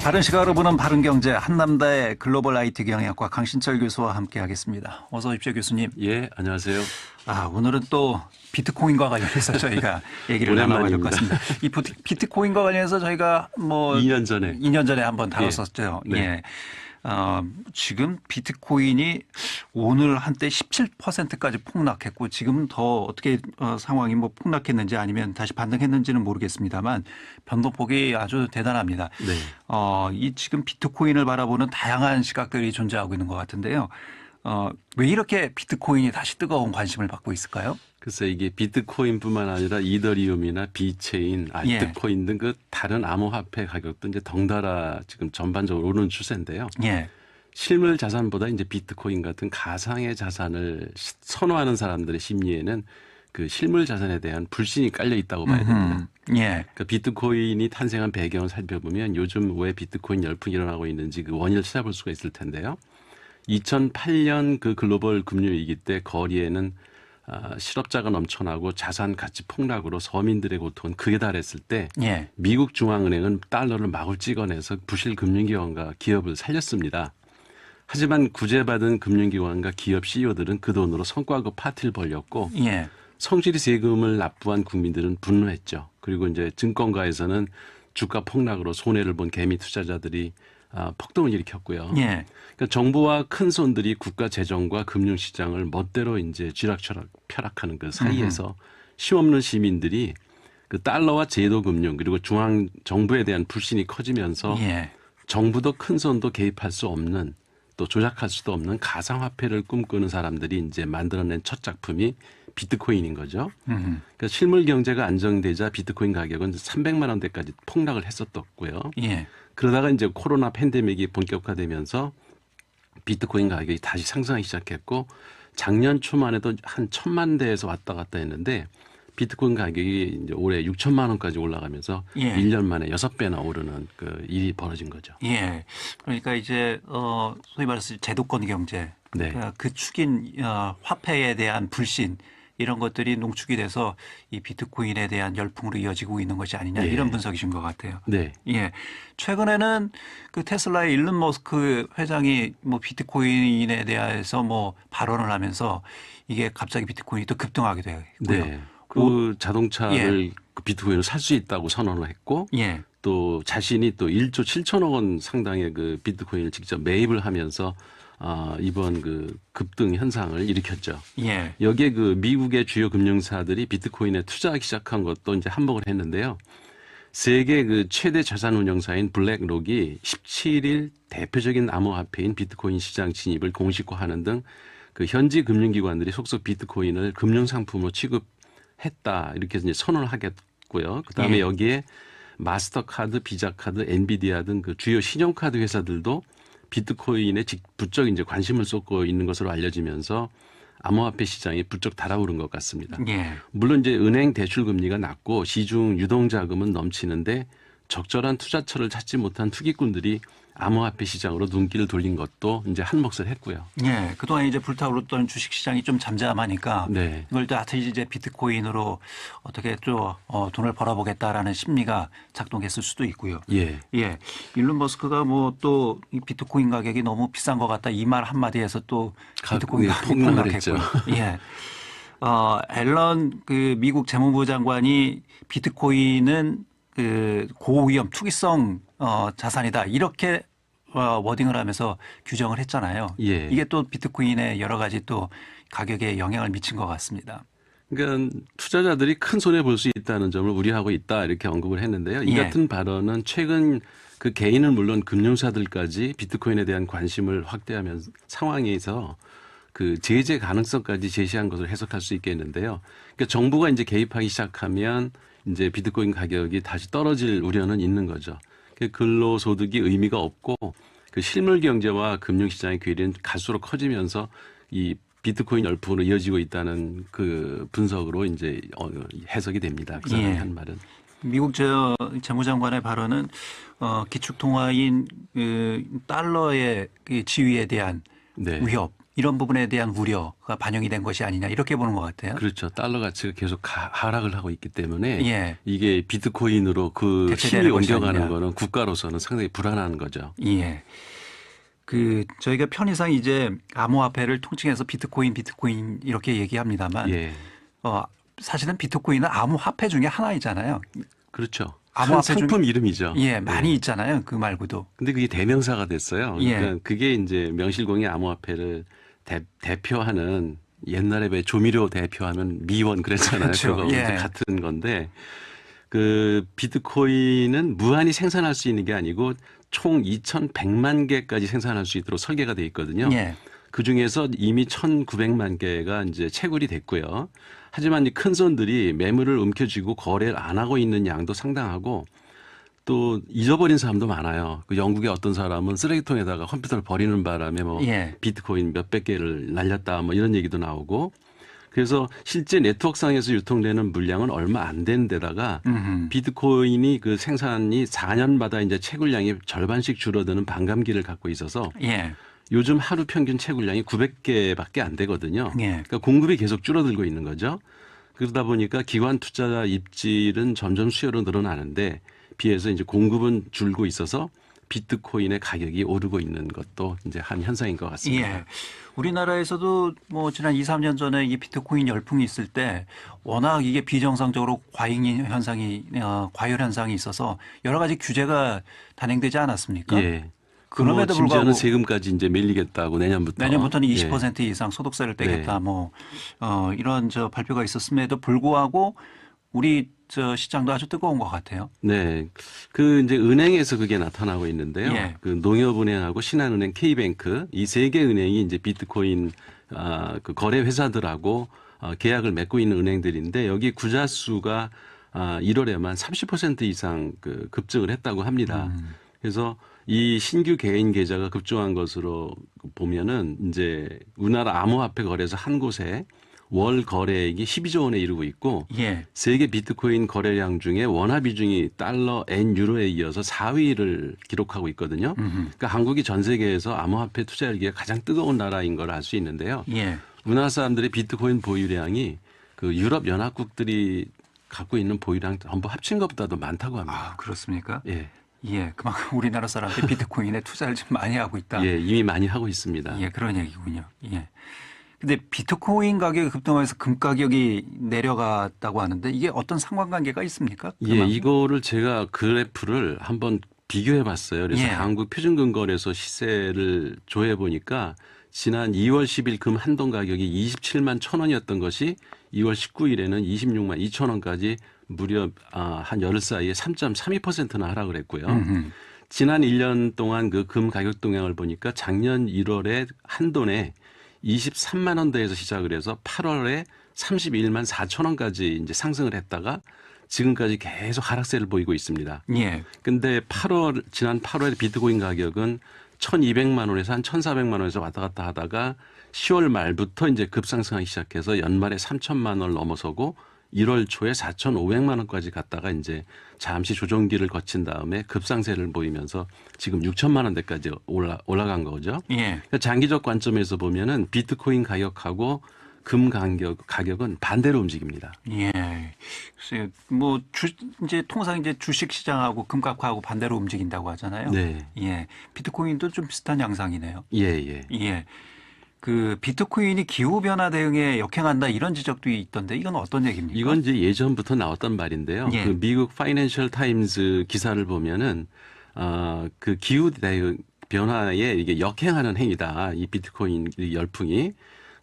바른 시각으로 보는 바른 경제 한남다의 글로벌 IT 경영학과 강신철 교수와 함께하겠습니다. 어서 오십시오, 교수님. 예, 안녕하세요. 오늘은 또 비트코인과 관련해서 저희가 얘기를 나눠봐야 될 것 같습니다. 이 비트코인과 관련해서 저희가 2년 전에 한번 다뤘었죠. 네. 예. 지금 비트코인이 오늘 한때 17%까지 폭락했고 지금 더 어떻게 상황이 폭락했는지 아니면 다시 반등했는지는 모르겠습니다만 변동폭이 아주 대단합니다. 네. 이 지금 비트코인을 바라보는 다양한 시각들이 존재하고 있는 것 같은데요. 왜 이렇게 비트코인이 다시 뜨거운 관심을 받고 있을까요? 글쎄 이게 비트코인뿐만 아니라 이더리움이나 비체인, 알트코인 등 그 다른 암호화폐 가격도 이제 덩달아 지금 전반적으로 오르는 추세인데요. 예. 실물 자산보다 이제 비트코인 같은 가상의 자산을 선호하는 사람들의 심리에는 그 실물 자산에 대한 불신이 깔려 있다고 봐야 됩니다. 예. 그러니까 비트코인이 탄생한 배경을 살펴보면 요즘 왜 비트코인 열풍이 일어나고 있는지 그 원인을 찾아볼 수가 있을 텐데요. 2008년 그 글로벌 금융위기 때 거리에는 실업자가 넘쳐나고 자산 가치 폭락으로 서민들의 고통은 극에 달했을 때 미국 중앙은행은 달러를 마구 찍어내서 부실 금융기관과 기업을 살렸습니다. 하지만 구제받은 금융기관과 기업 CEO들은 그 돈으로 성과급 파티를 벌였고 성실히 세금을 납부한 국민들은 분노했죠. 그리고 이제 증권가에서는 주가 폭락으로 손해를 본 개미 투자자들이 폭동을 일으켰고요. 그러니까 정부와 큰 손들이 국가 재정과 금융시장을 멋대로 이제 쥐락펴락하는 그 사이에서 힘없는 시민들이 그 달러와 제도금융 그리고 중앙 정부에 대한 불신이 커지면서 정부도 큰 손도 개입할 수 없는 또 조작할 수도 없는 가상화폐를 꿈꾸는 사람들이 이제 만들어낸 첫 작품이 비트코인인 거죠. 그러니까 실물 경제가 안정되자 비트코인 가격은 300만 원대까지 폭락을 했었고요. 그러다가 이제 코로나 팬데믹이 본격화되면서 비트코인 가격이 다시 상승하기 시작했고 작년 초만 해도 한 1,000만 대에서 왔다 갔다 했는데 비트코인 가격이 이제 올해 6천만 원까지 올라가면서 1년 만에 6배나 오르는 그 일이 벌어진 거죠. 그러니까 이제 소위 말해서 제도권 경제 그 축인 화폐에 대한 불신 이런 것들이 농축이 돼서 이 비트코인에 대한 열풍으로 이어지고 있는 것이 아니냐 이런 분석이신 것 같아요. 최근에는 그 테슬라의 일론 머스크 회장이 비트코인에 대해서 발언을 하면서 이게 갑자기 비트코인이 또 급등하게 되고요. 그 자동차를 그 비트코인을 살 수 있다고 선언을 했고 또 자신이 또 1조 7천억 원 상당의 그 비트코인을 직접 매입을 하면서 이번 그 급등 현상을 일으켰죠. 여기에 그 미국의 주요 금융사들이 비트코인에 투자하기 시작한 것도 이제 한몫을 했는데요. 세계 그 최대 자산 운용사인 블랙록이 17일 대표적인 암호화폐인 비트코인 시장 진입을 공식화하는 등 그 현지 금융기관들이 속속 비트코인을 금융상품으로 취급했다 이렇게 이제 선언을 하겠고요. 그 다음에 여기에 마스터카드, 비자카드, 엔비디아 등 그 주요 신용카드 회사들도 비트코인에 부쩍 이제 관심을 쏟고 있는 것으로 알려지면서 암호화폐 시장이 부쩍 달아오른 것 같습니다. 물론 이제 은행 대출 금리가 낮고 시중 유동자금은 넘치는데 적절한 투자처를 찾지 못한 투기꾼들이 암호화폐 시장으로 눈길을 돌린 것도 이제 한몫을 했고요. 그동안 이제 불타오르던 주식 시장이 좀 잠잠하니까 이걸 다시 이제 비트코인으로 어떻게 또 돈을 벌어보겠다라는 심리가 작동했을 수도 있고요. 일론 머스크가 또 이 비트코인 가격이 너무 비싼 것 같다 이 말 한마디에서 또 비트코인 가격이 폭락했고요. 앨런 그 미국 재무부 장관이 비트코인은 그 고위험 투기성 자산이다 이렇게 워딩을 하면서 규정을 했잖아요. 이게 또 비트코인의 여러 가지 또 가격에 영향을 미친 것 같습니다. 그러니까 투자자들이 큰 손해 볼 수 있다는 점을 우려하고 있다 이렇게 언급을 했는데요. 이 같은 발언은 최근 그 개인은 물론 금융사들까지 비트코인에 대한 관심을 확대하면 상황에서 그 제재 가능성까지 제시한 것을 해석할 수 있겠는데요. 그러니까 정부가 이제 개입하기 시작하면 이제 비트코인 가격이 다시 떨어질 우려는 있는 거죠. 근로소득이 의미가 없고 그 실물 경제와 금융시장의 괴리는 갈수록 커지면서 이 비트코인 열풍으로 이어지고 있다는 그 분석으로 이제 해석이 됩니다. 그 사람이 한 말은. 미국 재무장관의 발언은 기축통화인 그 달러의 그 지위에 대한 위협 이런 부분에 대한 우려가 반영이 된 것이 아니냐 이렇게 보는 것 같아요. 그렇죠. 달러 가치가 계속 하락을 하고 있기 때문에 예. 이게 비트코인으로 그 대체되는 힘이 것이 옮겨가는 아니냐. 거는 국가로서는 상당히 불안한 거죠. 예. 저희가 편의상 이제 암호화폐를 통칭해서 비트코인 이렇게 얘기합니다만 예. 사실은 비트코인은 암호화폐 중에 하나이잖아요. 그렇죠. 암호화폐 상품 이름이죠. 예, 많이 있잖아요. 그 말고도. 근데 그게 대명사가 됐어요. 그러니까 예. 그게 이제 명실공히 암호화폐를 대표하는 옛날에 왜 조미료 대표하면 미원 그랬잖아요. 그렇죠. 그거 예. 같은 건데 그 비트코인은 무한히 생산할 수 있는 게 아니고 총 2,100만 개까지 생산할 수 있도록 설계가 돼 있거든요. 예. 그 중에서 이미 1,900만 개가 이제 채굴이 됐고요. 하지만 이 큰 손들이 매물을 움켜쥐고 거래를 안 하고 있는 양도 상당하고 또 잊어버린 사람도 많아요. 그 영국의 어떤 사람은 쓰레기통에다가 컴퓨터를 버리는 바람에 뭐 예. 비트코인 몇백 개를 날렸다 뭐 이런 얘기도 나오고 그래서 실제 네트워크상에서 유통되는 물량은 얼마 안 되는 데다가 비트코인이 그 생산이 4년마다 이제 채굴량이 절반씩 줄어드는 반감기를 갖고 있어서 예. 요즘 하루 평균 채굴량이 900개밖에 안 되거든요. 예. 그러니까 공급이 계속 줄어들고 있는 거죠. 그러다 보니까 기관 투자자 입질은 점점 수요로 늘어나는데 비해서 이제 공급은 줄고 있어서 비트코인의 가격이 오르고 있는 것도 이제 한 현상인 것 같습니다. 예. 우리나라에서도 뭐 지난 2, 3년 전에 이 비트코인 열풍이 있을 때 워낙 이게 비정상적으로 과잉 현상이 과열 현상이 있어서 여러 가지 규제가 단행되지 않았습니까? 예. 그럼에도 심지어는 불구하고 세금까지 이제 밀리겠다고 내년부터. 내년부터는 예. 20% 이상 소득세를 떼겠다. 네. 뭐 이런 발표가 있었음에도 불구하고 우리 시장도 아주 뜨거운 것 같아요. 네. 그 이제 은행에서 그게 나타나고 있는데요. 예. 그 농협은행하고 신한은행, K뱅크 이 세 개 은행이 이제 비트코인 그 거래 회사들하고 계약을 맺고 있는 은행들인데 여기 구자 수가 1월에만 30% 이상 그 급증을 했다고 합니다. 그래서 이 신규 개인 계좌가 급증한 것으로 보면은 이제 우리나라 암호화폐 거래소 한 곳에 월 거래액이 12조 원에 이르고 있고 예. 세계 비트코인 거래량 중에 원화 비중이 달러, 엔, 유로에 이어서 4위를 기록하고 있거든요. 그러니까 한국이 전 세계에서 암호화폐 투자 열기가 가장 뜨거운 나라인 걸 알 수 있는데요. 예. 우리나라 사람들의 비트코인 보유량이 그 유럽 연합국들이 갖고 있는 보유량 전부 합친 것보다도 많다고 합니다. 아, 그렇습니까? 예. 예. 그만큼 우리나라 사람들이 비트코인에 투자를 좀 많이 하고 있다. 예, 이미 많이 하고 있습니다. 예, 그런 얘기군요. 예. 근데 비트코인 가격이 급등하면서 금 가격이 내려갔다고 하는데 이게 어떤 상관관계가 있습니까? 예, 이거를 제가 그래프를 한번 비교해 봤어요. 그래서 예. 한국 표준금거래소 시세를 조회 보니까 지난 2월 10일 금 한돈 가격이 27만 1,000원이었던 것이 2월 19일에는 26만 2,000원까지 무려 한 열흘 사이에 3.32%나 하락을 했고요. 지난 1년 동안 그 금 가격 동향을 보니까 작년 1월에 한돈에 23만 원대에서 시작을 해서 8월에 31만 4천 원까지 이제 상승을 했다가 지금까지 계속 하락세를 보이고 있습니다. 예. 근데 지난 8월에 비트코인 가격은 1,200만 원에서 한 1,400만 원에서 왔다 갔다 하다가 10월 말부터 이제 급상승하기 시작해서 연말에 3천만 원을 넘어서고 1월 초에 4,500만 원까지 갔다가 이제 잠시 조정기를 거친 다음에 급상세를 보이면서 지금 6천만 원대까지 올라간 거죠. 예. 그러니까 장기적 관점에서 보면은 비트코인 가격하고 금 가격은 반대로 움직입니다. 예. 글쎄요. 뭐 이제 통상 이제 주식 시장하고 금값하고 반대로 움직인다고 하잖아요. 네. 예. 비트코인도 좀 비슷한 양상이네요. 예, 예. 예. 그 비트코인이 기후 변화 대응에 역행한다 이런 지적도 있던데 이건 어떤 얘기입니까? 이건 이제 예전부터 나왔던 말인데요. 예. 그 미국 파이낸셜 타임즈 기사를 보면은 그 기후 대응 변화에 이게 역행하는 행위다. 이 비트코인 열풍이.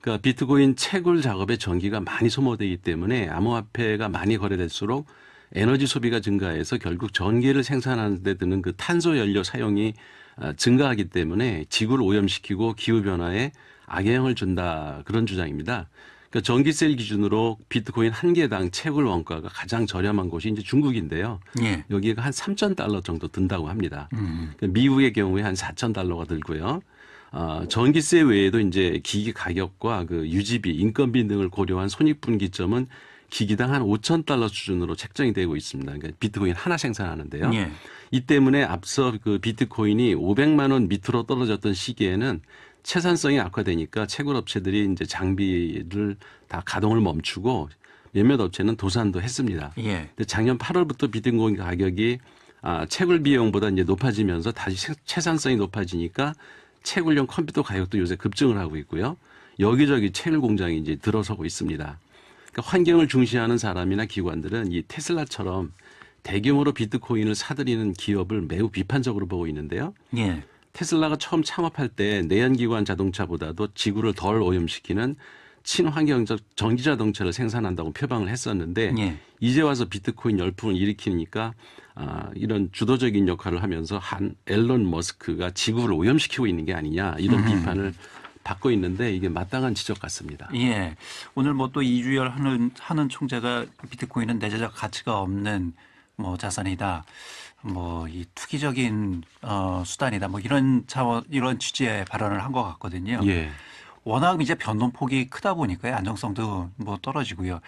그러니까 비트코인 채굴 작업에 전기가 많이 소모되기 때문에 암호화폐가 많이 거래될수록 에너지 소비가 증가해서 결국 전기를 생산하는 데 드는 그 탄소 연료 사용이 증가하기 때문에 지구를 오염시키고 기후 변화에 악영향을 준다 그런 주장입니다. 그러니까 전기세 기준으로 비트코인 한 개당 채굴 원가가 가장 저렴한 곳이 이제 중국인데요. 예. 여기가 한 3,000달러 정도 든다고 합니다. 그러니까 미국의 경우에 한 4,000달러가 들고요. 전기세 외에도 이제 기기 가격과 그 유지비, 인건비 등을 고려한 손익분기점은 기기당 한 5,000달러 수준으로 책정이 되고 있습니다. 그러니까 비트코인 하나 생산하는데요. 예. 이 때문에 앞서 그 비트코인이 500만 원 밑으로 떨어졌던 시기에는 채산성이 악화되니까 채굴 업체들이 이제 장비를 다 가동을 멈추고 몇몇 업체는 도산도 했습니다. 예. 근데 작년 8월부터 비트코인 가격이 채굴 비용보다 이제 높아지면서 다시 채산성이 높아지니까 채굴용 컴퓨터 가격도 요새 급증을 하고 있고요. 여기저기 채굴 공장이 이제 들어서고 있습니다. 그러니까 환경을 중시하는 사람이나 기관들은 이 테슬라처럼 대규모로 비트코인을 사들이는 기업을 매우 비판적으로 보고 있는데요. 예. 테슬라가 처음 창업할 때 내연기관 자동차보다도 지구를 덜 오염시키는 친환경적 전기자동차를 생산한다고 표방을 했었는데 예. 이제 와서 비트코인 열풍을 일으키니까 이런 주도적인 역할을 하면서 한 앨런 머스크가 지구를 오염시키고 있는 게 아니냐 이런 비판을 받고 있는데 이게 마땅한 지적 같습니다. 예. 오늘 뭐 또 이주열 하는 총재가 비트코인은 내재적 가치가 없는 뭐 자산이다. 뭐 이 투기적인 수단이다. 뭐 이런 취지의 발언을 한 것 같거든요. 예. 워낙 이제 변동폭이 크다 보니까요. 안정성도 뭐 떨어지고요.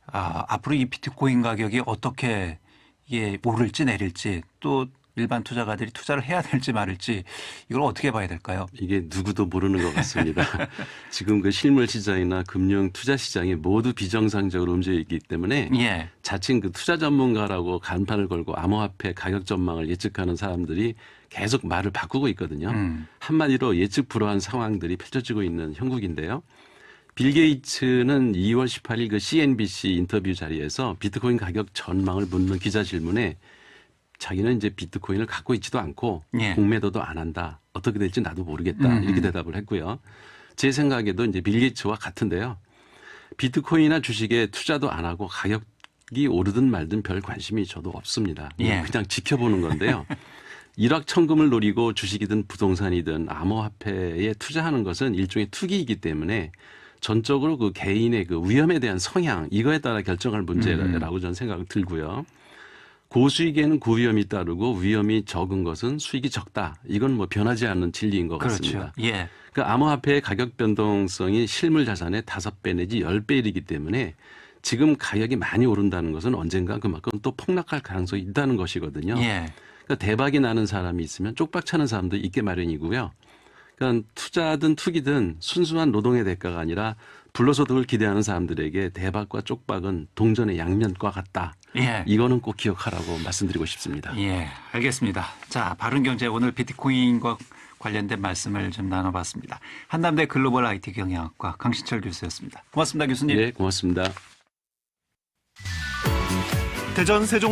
앞으로 이 비트코인 가격이 어떻게 이게 오를지 내릴지 또 일반 투자가들이 투자를 해야 될지 말을지 이걸 어떻게 봐야 될까요? 이게 누구도 모르는 것 같습니다. 지금 그 실물 시장이나 금융 투자 시장이 모두 비정상적으로 움직이기 때문에 예. 자칭 그 투자 전문가라고 간판을 걸고 암호화폐 가격 전망을 예측하는 사람들이 계속 말을 바꾸고 있거든요. 한마디로 예측 불허한 상황들이 펼쳐지고 있는 형국인데요. 빌 게이츠는 2월 18일 그 CNBC 인터뷰 자리에서 비트코인 가격 전망을 묻는 기자 질문에 자기는 이제 비트코인을 갖고 있지도 않고 예. 공매도도 안 한다. 어떻게 될지 나도 모르겠다. 이렇게 대답을 했고요. 제 생각에도 이제 빌 게이츠와 같은데요. 비트코인이나 주식에 투자도 안 하고 가격이 오르든 말든 별 관심이 저도 없습니다. 예. 그냥 지켜보는 건데요. 일확천금을 노리고 주식이든 부동산이든 암호화폐에 투자하는 것은 일종의 투기이기 때문에 전적으로 그 개인의 그 위험에 대한 성향 이거에 따라 결정할 문제라고 저는 생각이 들고요. 고수익에는 고위험이 따르고 위험이 적은 것은 수익이 적다. 이건 뭐 변하지 않는 진리인 것 같습니다. 그렇죠. 예. 그 암호화폐의 가격 변동성이 실물 자산의 5배 내지 10배이기 때문에 지금 가격이 많이 오른다는 것은 언젠가 그만큼 또 폭락할 가능성이 있다는 것이거든요. 예. 그러니까 대박이 나는 사람이 있으면 쪽박 차는 사람도 있게 마련이고요. 그러니까 투자든 투기든 순수한 노동의 대가가 아니라 불로소득을 기대하는 사람들에게 대박과 쪽박은 동전의 양면과 같다. 예. 이거는 꼭 기억하라고 말씀드리고 싶습니다. 예, 알겠습니다. 자, 바른경제 오늘 비트코인과 관련된 말씀을 좀 나눠봤습니다. 한남대 글로벌 IT 경영학과 강신철 교수였습니다. 고맙습니다, 교수님. 네, 고맙습니다. 대전 세종